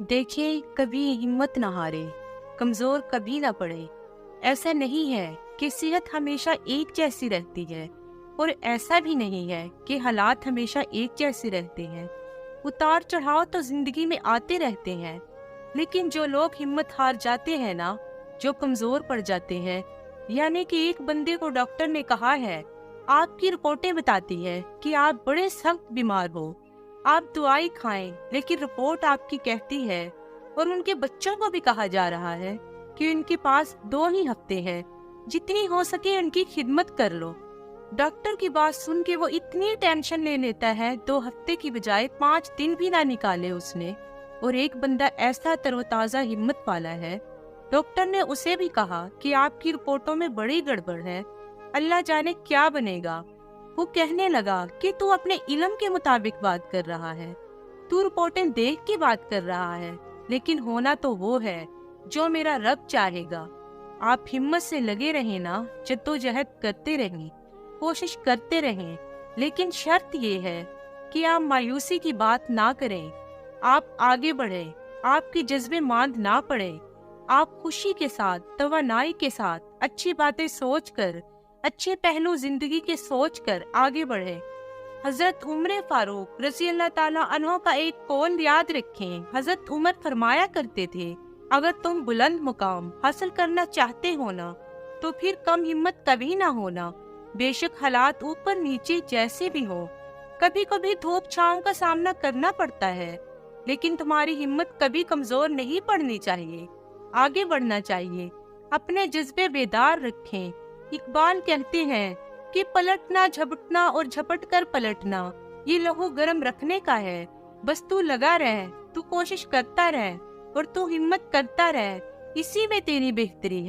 देखिए, कभी हिम्मत ना हारे, कमजोर कभी ना पड़े। ऐसा नहीं है कि सेहत हमेशा एक जैसी रहती है, और ऐसा भी नहीं है कि हालात हमेशा एक जैसे रहते हैं। उतार चढ़ाव तो जिंदगी में आते रहते हैं, लेकिन जो लोग हिम्मत हार जाते हैं ना, जो कमजोर पड़ जाते हैं, यानी कि एक बंदे को डॉक्टर ने कहा है, आपकी रिपोर्टें बताती है कि आप बड़े सख्त बीमार हो, आप दवाई खाएं, लेकिन रिपोर्ट आपकी कहती है, और उनके बच्चों को भी कहा जा रहा है कि उनके पास 2 ही हफ्ते हैं, जितनी हो सके उनकी खिदमत कर लो। डॉक्टर की बात सुन के वो इतनी टेंशन ले लेता है, 2 हफ्ते की बजाय 5 दिन भी ना निकाले उसने। और एक बंदा ऐसा तरोताजा हिम्मत वाला है, डॉक्टर ने उसे भी कहा कि आपकी रिपोर्टों में बड़ी गड़बड़ है, अल्लाह जाने क्या बनेगा। वो कहने लगा कि तू अपने इल्म के मुताबिक बात कर रहा है, तू रिपोर्टें देख के बात कर रहा है, लेकिन होना तो वो है जो मेरा रब चाहेगा। आप हिम्मत से लगे रहें ना, जद्दोजहद करते रहें, कोशिश करते रहें, लेकिन शर्त ये है कि आप मायूसी की बात ना करें, आप आगे बढ़ें, आपके जज्बे मांद ना पड़े, आप खुशी के साथ, तवानाई के साथ, अच्छी बातें सोचकर, अच्छे पहलू जिंदगी के सोचकर आगे बढ़े। हजरत उमर फारूक रज़ी अल्लाह ताला अन्हो का एक कौल याद रखें। हजरत उमर फरमाया करते थे, अगर तुम बुलंद मुकाम हासिल करना चाहते हो ना, तो फिर कम हिम्मत कभी ना होना। बेशक हालात ऊपर नीचे जैसे भी हो, कभी कभी धूप छांव का सामना करना पड़ता है, लेकिन तुम्हारी हिम्मत कभी कमजोर नहीं पड़नी चाहिए, आगे बढ़ना चाहिए, अपने जज्बे बेदार रखें। इकबाल कहते हैं कि पलटना, झपटना और झपट कर पलटना, ये लहू गर्म रखने का है। बस तू लगा रह, तू कोशिश करता रह, और तू हिम्मत करता रह, इसी में तेरी बेहतरी है।